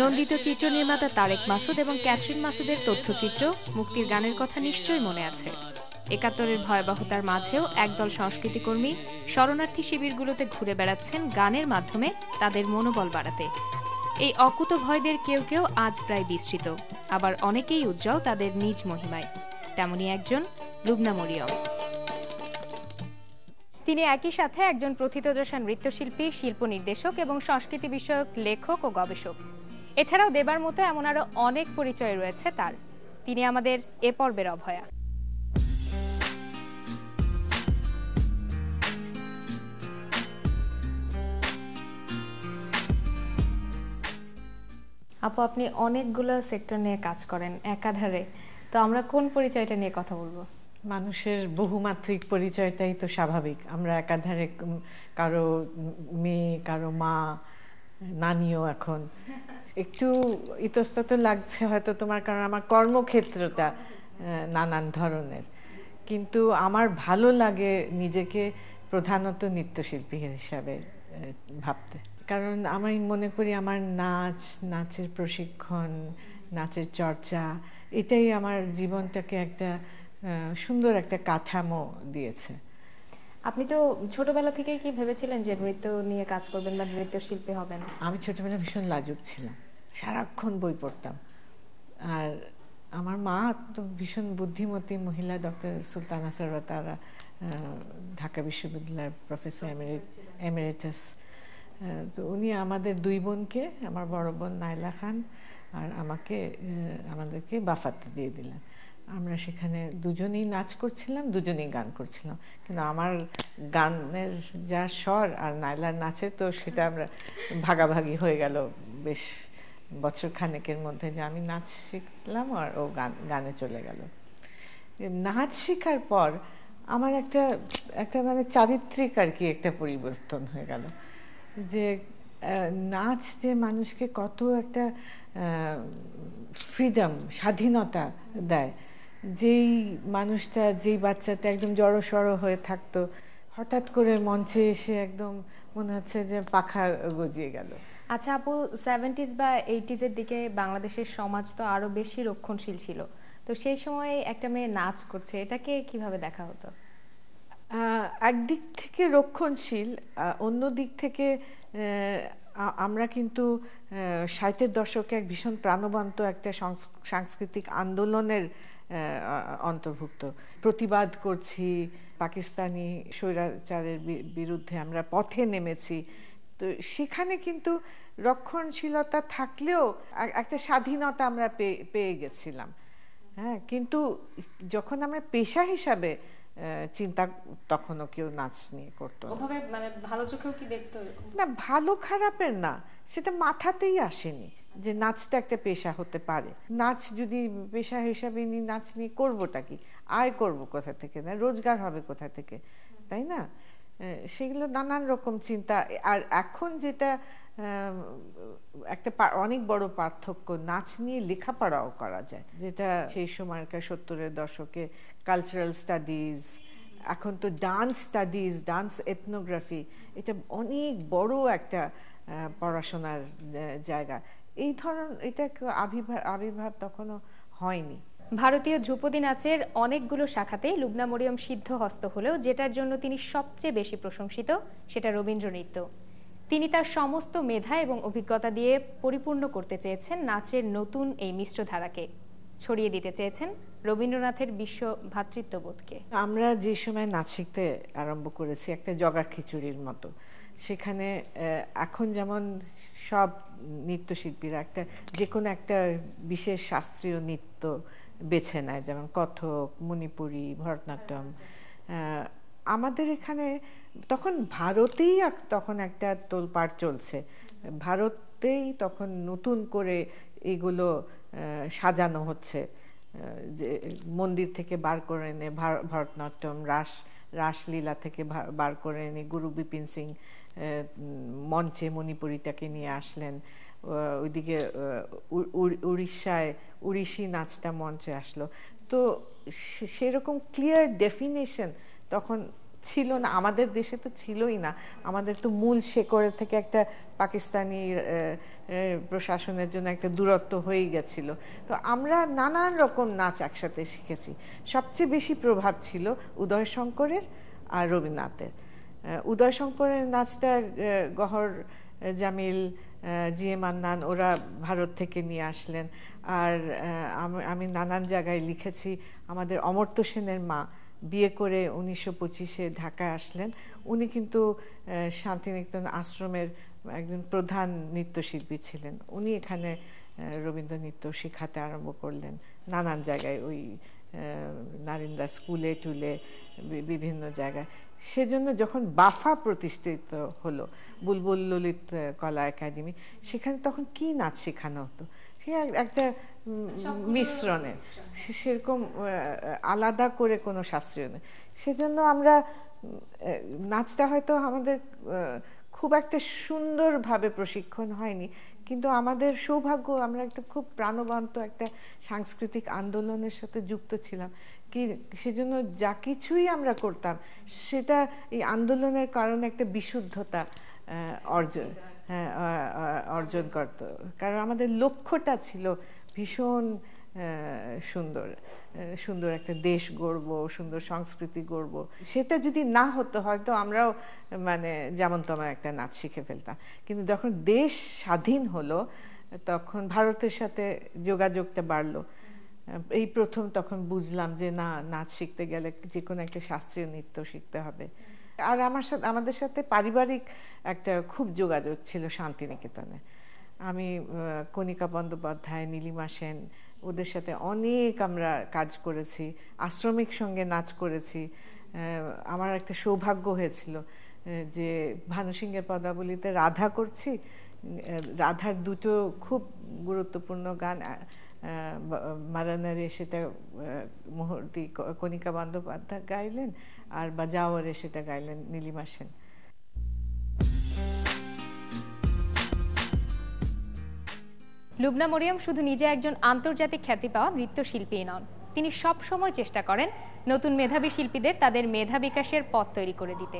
নন্দিত চিত্র নির্মাতা তারেক মাসুদ এবং ক্যাথরিন মাসুদের তথ্যচিত্র মুক্তির গানের কথা নিশ্চয়ই মনে আছে। ৭১-এর ভয়াবহতার মাঝেও একদল সংস্কৃতিকর্মী শরণার্থী শিবিরগুলোতে ঘুরে বেড়াচ্ছেন গানের মাধ্যমে তাদের মনোবল বাড়াতে। এই অকুত ভয়দের কেউ কেউ আজ প্রায় বিস্মৃত, আবার অনেকেই উজ্জ্বল তাদের নিজ মহিমায়। তেমনি একজন লুবনা মরিয়ম। তিনি একই সাথে একজন প্রথিতযশা নৃত্যশিল্পী, শিল্প নির্দেশক এবং সংস্কৃতি বিষয়ক লেখক ও গবেষক। এছাড়াও দেবার মতো এমন আরো অনেক পরিচয় রয়েছে তার। তিনি আমাদের এ পর্বের অভয়া। আপু, আপনি অনেকগুলো সেক্টর নিয়ে কাজ করেন একাধারে, তো আমরা কোন পরিচয়টা নিয়ে কথা বলবো? মানুষের বহুমাত্রিক পরিচয়টাই তো স্বাভাবিক। আমরা একাধারে কারো মেয়ে, কারো মা, নানিও। এখন একটু ইতস্তত লাগছে হয়তো তোমার, কারণ আমার কর্মক্ষেত্রটা নানান ধরনের, কিন্তু আমার ভালো লাগে নিজেকে প্রধানত নৃত্যশিল্পী হিসাবে ভাবতে। কারণ আমি মনে করি আমার নাচের প্রশিক্ষণ, নাচের চর্চা, এটাই আমার জীবনটাকে একটা সুন্দর একটা কাঠামো দিয়েছে। আপনি তো ছোটবেলা থেকেই কি ভেবেছিলেন যে নৃত্য নিয়ে কাজ করবেন বা নৃত্যশিল্পী হবেন? আমি ছোটবেলা ভীষণ লাজুক ছিলাম, সারাক্ষণ বই পড়তাম। আর আমার মা তো ভীষণ বুদ্ধিমতী মহিলা, ডক্টর সুলতানা সারওয়ার, তারা ঢাকা বিশ্ববিদ্যালয়ের প্রফেসর এমেরিটাস। তো উনি আমাদের দুই বোনকে, আমার বড় বোন নাইলা খান আর আমাদেরকে বাফাতে দিয়ে দিলেন। আমরা সেখানে দুজনেই নাচ করছিলাম, দুজনেই গান করছিলাম, কিন্তু আমার গানের যা স্বর আর নাইলার নাচের তো সেটা আমরা ভাগাভাগি হয়ে গেল বেশ বছর খানেকের মধ্যে, যে আমি নাচ শিখছিলাম আর ও গানে চলে গেল। নাচ শেখার পর আমার একটা মানে চারিত্রিক আর কি একটা পরিবর্তন হয়ে গেল, যে নাচ যে মানুষকে কত একটা ফ্রিডম, স্বাধীনতা দেয়। যেই মানুষটা, যেই বাচ্চাটা একদম জড়সড় হয়ে থাকতো, হঠাৎ করে মঞ্চে এসে একদম মনে হচ্ছে যে পাখা গজিয়ে গেল। আচ্ছা আপু, 70s বা 80s এর দিকে বাংলাদেশের সমাজ তো আরো বেশি রক্ষণশীল ছিল, তো সেই সময় একটা মেয়ে নাচ করছে, এটাকে কিভাবে দেখা হতো? একদিক থেকে রক্ষণশীল, অন্য দিক থেকে আমরা কিন্তু 60-এর দশকে এক ভীষণ প্রাণবন্ত একটা সাংস্কৃতিক আন্দোলনের অন্তর্ভুক্ত। প্রতিবাদ করছি, পাকিস্তানি স্বৈরাচারের বিরুদ্ধে আমরা পথে নেমেছি। তো সেখানে কিন্তু রক্ষণশীলতা থাকলেও একটা স্বাধীনতা আমরা পেয়ে গেছিলাম। হ্যাঁ, কিন্তু যখন আমরা পেশা হিসাবে চিন্তা, তখনও কেউ নাচ নিয়ে করতো ওভাবে, মানে ভালো চোখেও কি দেখতো না। ভালো খারাপের না, সেটা মাথাতেই আসেনি যে নাচটা একটা পেশা হতে পারে। নাচ যদি পেশা হিসাবে নাচ নিয়ে করবোটা কি, আয় করব কোথা থেকে, না রোজগার হবে কোথা থেকে, তাই না? সেগুলো নানান রকম চিন্তা। আর এখন যেটা একটা অনেক বড় পার্থক্য, নাচ নিয়ে লেখাপড়াও করা যায়, যেটা সেই সময়কার 70-এর দশকে কালচারাল স্টাডিজ, এখন তো ডান্স স্টাডিজ, ডান্স এথনোগ্রাফি, এটা অনেক বড় একটা পড়াশোনার জায়গা। এটা আবির্ভাব তখনও হয়নি। ভারতীয় ধ্রুপদী নাচের অনেকগুলো শাখাতেই লুবনা মরিয়ম সিদ্ধহস্ত হলেও যেটার জন্য তিনি সবচেয়ে বেশি প্রশংসিত সেটা রবীন্দ্র নৃত্য। তিনি তার সমস্ত মেধা এবং অভিজ্ঞতা দিয়ে পরিপূর্ণ করতে চেয়েছেন নাচের নতুন এই মিশ্র ধারাকে, ছড়িয়ে দিতে চেয়েছেন রবীন্দ্রনাথের বিশ্ব ভ্রাতৃত্ববোধকে। আমরা যে সময় নাচ শিখতে আরম্ভ করেছি একটা জগা খিচুড়ির মতো, সেখানে এখন যেমন সব নৃত্যশিল্পীরা যে কোনো একটা বিশেষ শাস্ত্রীয় নৃত্য বেছে নেয়, যেমন কথক, মণিপুরী, ভরতনাট্যম। আমাদের এখানে তখন ভারতেই তখন একটা তোলপাড় চলছে, ভারতেই তখন নতুন করে এগুলো সাজানো হচ্ছে, যে মন্দির থেকে বার করে এনে ভরতনাট্যম, রাসলীলা থেকে বার করে এনে গুরু বিপিন সিং মঞ্চে মণিপুরীটাকে নিয়ে আসলেন। ওইদিকে উড়িষ্যায় উড়িষ্যি নাচটা মঞ্চে আসলো। তো সেরকম ক্লিয়ার ডেফিনেশন তখন ছিল না, আমাদের দেশে তো ছিলই না। আমাদের তো মূল শেকড় থেকে একটা পাকিস্তানি প্রশাসনের জন্য একটা দূরত্ব হয়েই গেছিল। তো আমরা নানান রকম নাচ একসাথে শিখেছি। সবচেয়ে বেশি প্রভাব ছিল উদয়শঙ্করের আর রবীন্দ্রনাথের। উদয়শঙ্করের নাচটা গহর জামিল, জি এ মান্নান ওরা ভারত থেকে নিয়ে আসলেন। আর আমি নানান জায়গায় লিখেছি, আমাদের অমর্ত্য সেনের মা বিয়ে করে 1925-এ ঢাকায় আসলেন। উনি কিন্তু শান্তিনিকেতন আশ্রমের একজন প্রধান নৃত্যশিল্পী ছিলেন। উনি এখানে রবীন্দ্র নৃত্য শেখাতে আরম্ভ করলেন নানান জায়গায়, ওই নারিন্দা স্কুলে টুলে বিভিন্ন জায়গায়। সেজন্য যখন বাফা প্রতিষ্ঠিত হলো, বুলবুল ললিত কলা একাডেমি, সেখানে তখন কি নাচ শেখানো হতো, সে একটা মিশ্রণে, সেরকম আলাদা করে কোনো শাস্ত্রীয় নেই। সেজন্য আমরা নাচটা হয়তো আমাদের খুব একটা সুন্দরভাবে প্রশিক্ষণ হয়নি, কিন্তু আমাদের সৌভাগ্য আমরা একটা খুব প্রাণবন্ত একটা সাংস্কৃতিক আন্দোলনের সাথে যুক্ত ছিলাম কি, সেজন্য যা কিছুই আমরা করতাম সেটা এই আন্দোলনের কারণে একটা বিশুদ্ধতা অর্জন অর্জন করত। কারণ আমাদের লক্ষ্যটা ছিল ভীষণ সুন্দর সুন্দর একটা দেশ গড়ব, সুন্দর সংস্কৃতি গড়ব। সেটা যদি না হতো হয়তো আমরাও মানে যেমন তেমন একটা নাচ শিখে ফেলতাম। কিন্তু যখন দেশ স্বাধীন হলো তখন ভারতের সাথে যোগাযোগটা বাড়লো। এই প্রথম তখন বুঝলাম যে না, নাচ শিখতে গেলে যে কোনো একটা শাস্ত্রীয় নৃত্য শিখতে হবে। আর আমাদের সাথে পারিবারিক একটা খুব যোগাযোগ ছিল শান্তিনিকেতনে। আমি কণিকা বন্দ্যোপাধ্যায়, নীলিমা সেন, ওদের সাথে অনেক আমরা কাজ করেছি, আশ্রমিক সঙ্গে নাচ করেছি। আমার একটা সৌভাগ্য হয়েছিল যে ভানু সিংহের পদাবলিতে রাধা করছি। রাধার দুটো খুব গুরুত্বপূর্ণ গান, মারানারে সেটা মুহূর্তে কণিকা বন্দ্যোপাধ্যায় গাইলেন, আর বাজাওয়ারে সেটা গাইলেন নীলিমা সেন। লুবনা মরিয়ম শুধু নিজে একজন আন্তর্জাতিক খ্যাতি পাওয়া নৃত্যশিল্পী নন, তিনি সব সময় চেষ্টা করেন নতুন মেধাবী শিল্পীদের তাদের মেধা বিকাশের পথ তৈরি করে দিতে।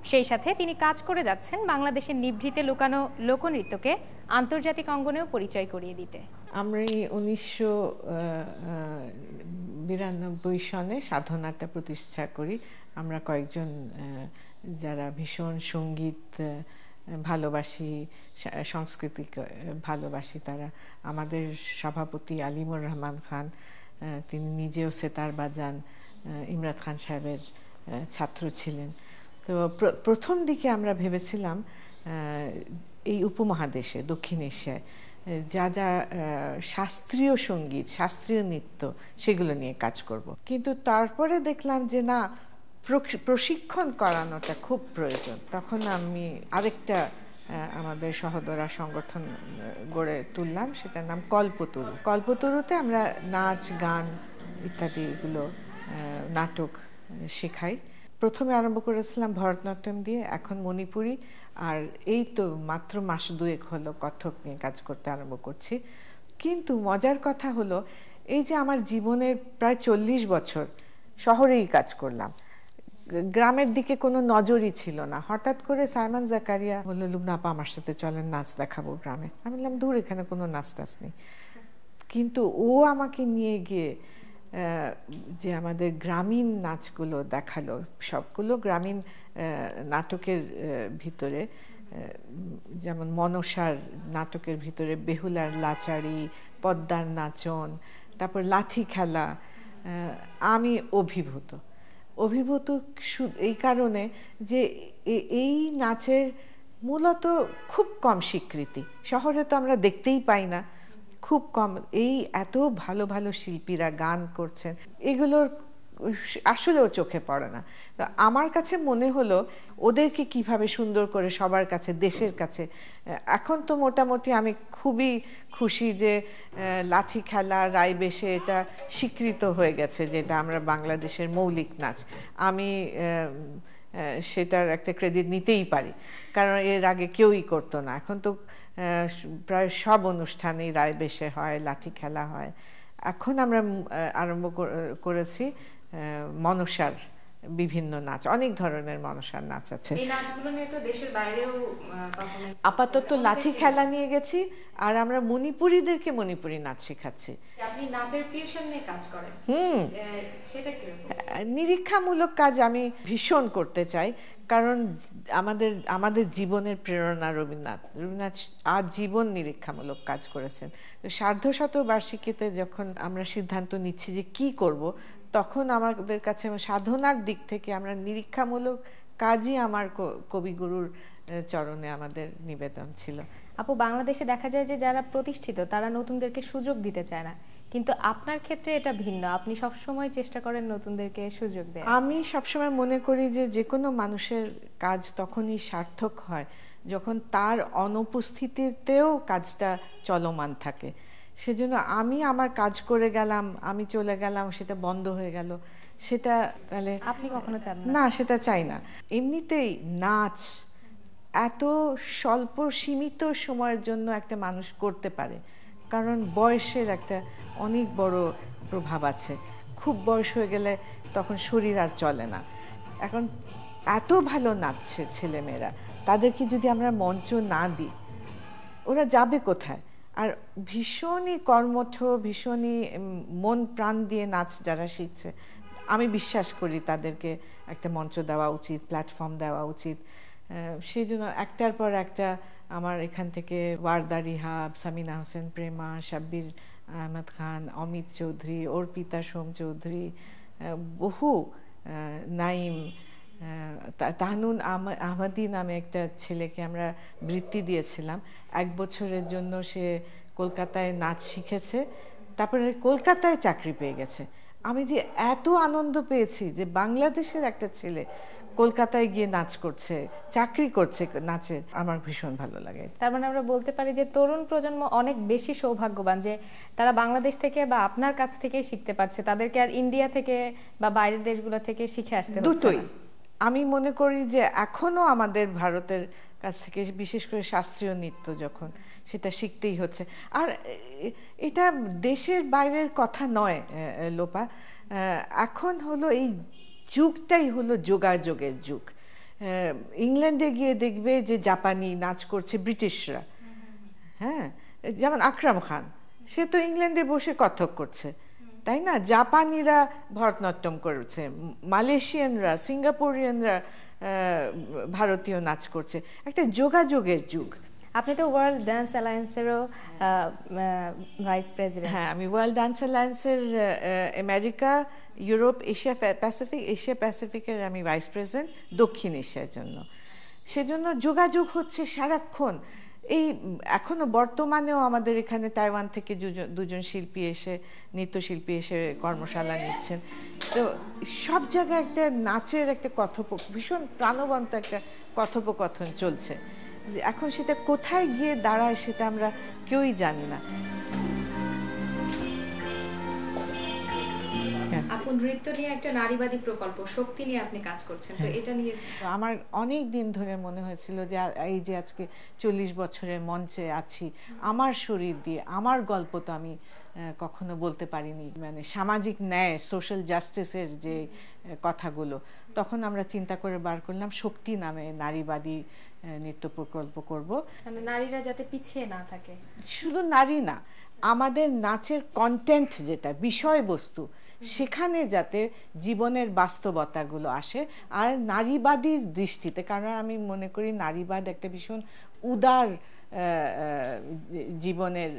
সেই সাথে তিনি কাজ করে যাচ্ছেন বাংলাদেশের নিভৃতে লুকানো লোকনৃত্যকে আন্তর্জাতিক অঙ্গনেও পরিচয় করিয়ে দিতে। আমরা 1992 সনে সাধনাটা প্রতিষ্ঠা করি। আমরা কয়েকজন যারা ভীষণ সঙ্গীত ভালোবাসি, সাংস্কৃতিক ভালোবাসি, তারা আমাদের সভাপতি আলিমুর রহমান খান, তিনি নিজেও সেতার বাজান, ইমরাত খান সাহেবের ছাত্র ছিলেন। তো প্রথম দিকে আমরা ভেবেছিলাম এই উপমহাদেশে, দক্ষিণ এশিয়ায় যা যা শাস্ত্রীয় সঙ্গীত, শাস্ত্রীয় নৃত্য, সেগুলো নিয়ে কাজ করব। কিন্তু তারপরে দেখলাম যে না, প্রশিক্ষণ করানোটা খুব প্রয়োজন। তখন আমি আরেকটা আমাদের সহদরা সংগঠন গড়ে তুললাম, সেটার নাম কল্পতরু। কল্পতরুতে আমরা নাচ, গান ইত্যাদিগুলো, নাটক শেখাই। প্রথমে আরম্ভ করেছিলাম ভরতনাট্যম দিয়ে, এখন মণিপুরি, আর এই তো মাত্র মাস দুয়েক হলো কত্থক নিয়ে কাজ করতে আরম্ভ করছি। কিন্তু মজার কথা হলো, এই যে আমার জীবনের প্রায় 40 বছর শহরেই কাজ করলাম, গ্রামের দিকে কোনো নজরই ছিল না। হঠাৎ করে সাইমন জাকারিয়া বলল, লুবনা আপা আমার সাথে চলেন, নাচ দেখাবো গ্রামে। আমি বললাম দূর, এখানে কোনো নাচ টাচ নেই। কিন্তু ও আমাকে নিয়ে গিয়ে যে আমাদের গ্রামীণ নাচগুলো দেখালো, সবগুলো গ্রামীণ নাটকের ভিতরে, যেমন মনসার নাটকের ভিতরে বেহুলার লাচারি, পদ্মার নাচন, তারপর লাঠি খেলা। আমি অভিভূত এই কারণে যে এই নাচের মূলত খুব কম স্বীকৃতি, শহরে তো আমরা দেখতেই পাই না, খুব কম। এই এত ভালো ভালো শিল্পীরা গান করছেন, এগুলোর আসলেও চোখে পড়ে না। তো আমার কাছে মনে হলো ওদেরকে কিভাবে সুন্দর করে সবার কাছে, দেশের কাছে। এখন তো মোটামুটি আমি খুবই খুশি যে লাঠি খেলা, রাইবেশে এটা স্বীকৃত হয়ে গেছে, যেটা আমরা বাংলাদেশের মৌলিক নাচ। আমি সেটার একটা ক্রেডিট নিতেই পারি, কারণ এর আগে কেউই করতো না। এখন তো প্রায় সব অনুষ্ঠানেই রাইবেশে হয়, লাঠি খেলা হয়। এখন আমরা আরম্ভ করেছি মনসার বিভিন্ন নাচ, অনেক ধরনের মনসার নাচ আছে। এই নাচগুলো নিয়ে তো দেশের বাইরেও পারফরম্যান্স আপাতত লাঠি খেলা নিয়ে গেছি, আর আমরা মণিপুরীদেরকে মণিপুরি নাচ শেখাচ্ছি। আপনি নাচের ফিউশন নিয়ে কাজ করেন, সেটা কিরকম? নিরীক্ষামূলক কাজ আমি ভীষণ করতে চাই, কারণ আমাদের জীবনের প্রেরণা রবীন্দ্রনাথ আজীবন নিরীক্ষামূলক কাজ করেছেন। তো সার্ধশতবার্ষিকীতে যখন আমরা সিদ্ধান্ত নিচ্ছি যে কি করব, তখন আমাদের কাছে সাধনার দিক থেকে আমরা নিরীক্ষামূলক কাজই আমার কবিগুরুর চরণে আমাদের নিবেদন ছিল। আপু, বাংলাদেশে দেখা যায় যে যারা প্রতিষ্ঠিত তারা নতুনদেরকে সুযোগ দিতে চায় না, কিন্তু আপনার ক্ষেত্রে এটা ভিন্ন, আপনি সবসময় চেষ্টা করেন নতুনদেরকে সুযোগ দেওয়ার। আমি সবসময় মনে করি যে কোনো মানুষের কাজ তখনই সার্থক হয় যখন তার অনুপস্থিতিতেও কাজটা চলমান থাকে। সেজন্য আমি আমার কাজ করে গেলাম, আমি চলে গেলাম, সেটা বন্ধ হয়ে গেল, সেটা তাহলে আপনি কখনো চান না, সেটা চাই না। এমনিতেই নাচ এত স্বল্প সীমিত সময়ের জন্য একটা মানুষ করতে পারে, কারণ বয়সের একটা অনেক বড় প্রভাব আছে। খুব বয়স হয়ে গেলে তখন শরীর আর চলে না। এখন এত ভালো নাচছে ছেলেমেয়েরা, তাদেরকে যদি আমরা মঞ্চ না দিই, ওরা যাবে কোথায়? আর ভীষণই কর্মঠ, ভীষণই মন প্রাণ দিয়ে নাচ যারা শিখছে, আমি বিশ্বাস করি তাদেরকে একটা মঞ্চ দেওয়া উচিত, প্ল্যাটফর্ম দেওয়া উচিত। সেই জন্য একটার পর একটা আমার এখান থেকে ওয়ারদা রিহাব, সামিনা হোসেন প্রেমা, শাব্বির আহমদ খান, অমিত চৌধুরী, অর্পিতা সোম চৌধুরী, বহু নাইম, তাহনুন আহমদি নামে একটা ছেলেকে আমরা বৃত্তি দিয়েছিলাম 1 বছরের জন্য। সে কলকাতায় নাচ শিখেছে, তারপরে কলকাতায় চাকরি পেয়ে গেছে। আমি যে এত আনন্দ পেয়েছি যে বাংলাদেশের একটা ছেলে কলকাতায় গিয়ে নাচ করছে, চাকরি করছে নাচের, আমার ভীষণ ভালো লাগে। তার মানে আমরা বলতে পারি যে তরুণ প্রজন্ম অনেক বেশি সৌভাগ্যবান যে তারা বাংলাদেশ থেকে বা আপনার কাছ থেকে শিখতে পারছে, তাদেরকে আর ইন্ডিয়া থেকে বা বাইরের দেশগুলো থেকে শিখে আসতে হচ্ছে না। দুটোই আমি মনে করি যে এখনো আমাদের ভারতের কাছ থেকে, বিশেষ করে শাস্ত্রীয় নৃত্য যখন, সেটা শিখতেই হচ্ছে। আর এটা দেশের বাইরের কথা নয় লোপা, এখন হলো এই যুগটাই হলো যোগাযোগের যুগ। ইংল্যান্ডে গিয়ে দেখবে যে জাপানি নাচ করছে ব্রিটিশরা, হ্যাঁ, যেমন আকরাম খান, সে তো ইংল্যান্ডে বসে কত্থক করছে, তাই না? জাপানিরা ভরতনাট্যম করেছে, মালয়েশিয়ানরা, সিঙ্গাপুরিয়ানরা ভারতীয় নাচ করছে। একটা যোগাযোগের যুগ। আপনি তো ওয়ার্ল্ড ডান্স অ্যালায়েন্সেরও ভাইস প্রেসিডেন্ট। হ্যাঁ, আমি ওয়ার্ল্ড ডান্স অ্যালায়েন্সের আমেরিকা, ইউরোপ, এশিয়া প্যাসিফিকের আমি ভাইস প্রেসিডেন্ট, দক্ষিণ এশিয়ার জন্য। সেজন্য যোগাযোগ হচ্ছে সারাক্ষণ। এই এখনো বর্তমানেও আমাদের এখানে তাইওয়ান থেকে দুজন শিল্পী এসে, নৃত্যশিল্পী এসে কর্মশালা নিচ্ছেন। তো সব জায়গায় একটা নাচের একটা ভীষণ প্রাণবন্ত একটা কথোপকথন চলছে। এখন সেটা কোথায় গিয়ে দাঁড়ায় সেটা আমরা কেউই জানি না। আপন নৃত্য নিয়ে একটা নারীবাদী প্রকল্প শক্তি নিয়ে আপনি কাজ করছেন, তো এটা নিয়ে আমার অনেক দিন ধরে মনে হয়েছিল যে এই যে আজকে 40 বছরের মঞ্চে আছি, আমার শরীর দিয়ে আমার গল্প তো আমি কখনো বলতে পারিনি, মানে সামাজিক ন্যায়, সোশ্যাল জাস্টিসের যে কথাগুলো, তখন আমরা চিন্তা করে বার করলাম শক্তি নামে নারীবাদী নৃত্য প্রকল্প করব, মানে নারীরা যাতে পিছিয়ে না থাকে। শুধু নারী না, আমাদের নাচের কন্টেন্ট যেটা বিষয়বস্তু, সেখানে যাতে জীবনের বাস্তবতাগুলো আসে, আর নারীবাদী দৃষ্টিতে, কারণ আমি মনে করি নারীবাদ একটা ভীষণ উদার জীবনের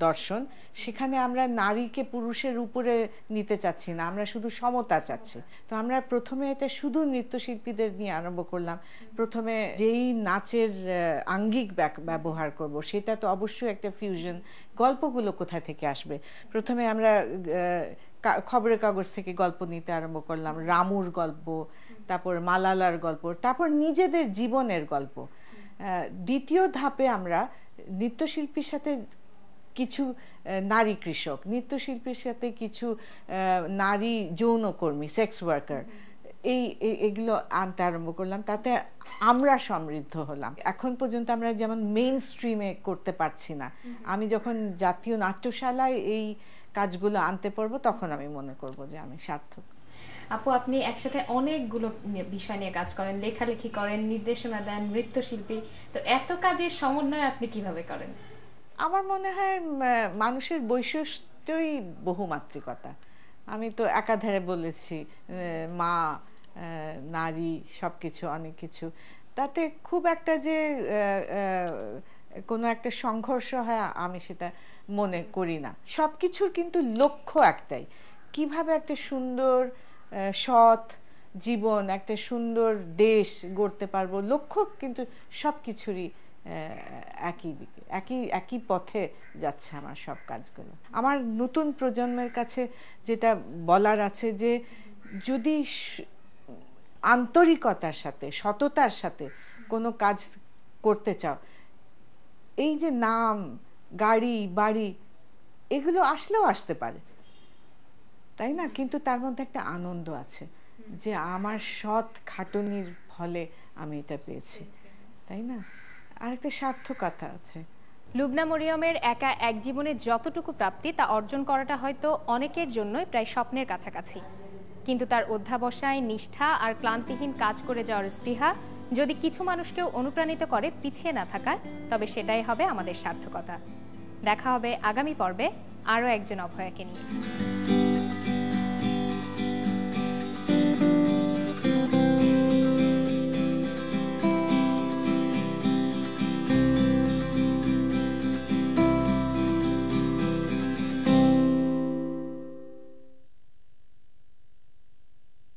দর্শন। সেখানে আমরা নারীকে পুরুষের উপরে নিতে চাচ্ছি না, আমরা শুধু সমতা চাচ্ছি। তো আমরা প্রথমে এটা শুধু নৃত্যশিল্পীদের নিয়ে আরম্ভ করলাম। প্রথমে যেই নাচের আঙ্গিক ব্যবহার করব, সেটা তো অবশ্যই একটা ফিউশন। গল্পগুলো কোথা থেকে আসবে? প্রথমে আমরা খবরের কাগজ থেকে গল্প নিতে আরম্ভ করলাম, রামুর গল্প, তারপর মালালার গল্প, তারপর নিজেদের জীবনের গল্প। দ্বিতীয় ধাপে আমরা নৃত্যশিল্পীর সাথে কিছু নারী কৃষক, নৃত্যশিল্পীর সাথে কিছু নারী যৌনকর্মী, সেক্স ওয়ার্কার, এগুলো আনতে আরম্ভ করলাম। তাতে আমরা সমৃদ্ধ হলাম। এখন পর্যন্ত আমরা যেমন মেইন স্ট্রিমে করতে পারছি না, আমি যখন জাতীয় নাট্যশালায় এই কাজগুলো আনতে পারবো, তখন আমি মনে করব যে আমি সার্থক। আপু, আপনি একসাথে অনেকগুলো বিষয় নিয়ে কাজ করেন, লেখালেখি করেন, নির্দেশনা দেন, নৃত্যশিল্পী। তো এত কাজের সমন্বয় আপনি কিভাবে করেন? আমার মনে হয় মানুষের বৈশিষ্ট্যই বহুমাত্রিকতা। আমি তো একাধারে বলেছি, মা, নারী, সবকিছু, অনেক কিছু। তাতে খুব একটা যে কোনো একটা সংঘর্ষ হয় আমি সেটা মনে করি না। সব কিছুর কিন্তু লক্ষ্য একটাই, কিভাবে একটা সুন্দর সৎ জীবন, একটা সুন্দর দেশ গড়তে পারবো। লক্ষ্য কিন্তু সব কিছুরই একই দিকে, একই একই পথে যাচ্ছে আমার সব কাজগুলো। আমার নতুন প্রজন্মের কাছে যেটা বলার আছে যে যদি আন্তরিকতার সাথে, সততার সাথে কোনো কাজ করতে চাও, এই যে নাম, গাড়ি, বাড়ি, এগুলো আসলেও আসতে পারে, তাই না? কিন্তু তার মধ্যে একটা আনন্দ আছে যে আমার সৎ খাটুনির ফলে আমি এটা পেয়েছি, তাই না? আর একটা সার্থকতা আছে। লুবনা মরিয়মের একা এক জীবনে যতটুকু প্রাপ্তি তা অর্জন করাটা হয়তো অনেকের জন্যই প্রায় স্বপ্নের কাছাকাছি, কিন্তু তার অধ্যাবসায়, নিষ্ঠা আর ক্লান্তিহীন কাজ করে যাওয়ার স্পৃহা যদি কিছু মানুষকেও অনুপ্রাণিত করে পিছিয়ে না থাকার, তবে সেটাই হবে আমাদের সার্থকতা। দেখা হবে আগামী পর্বে আরও একজন অভয়াকে নিয়ে।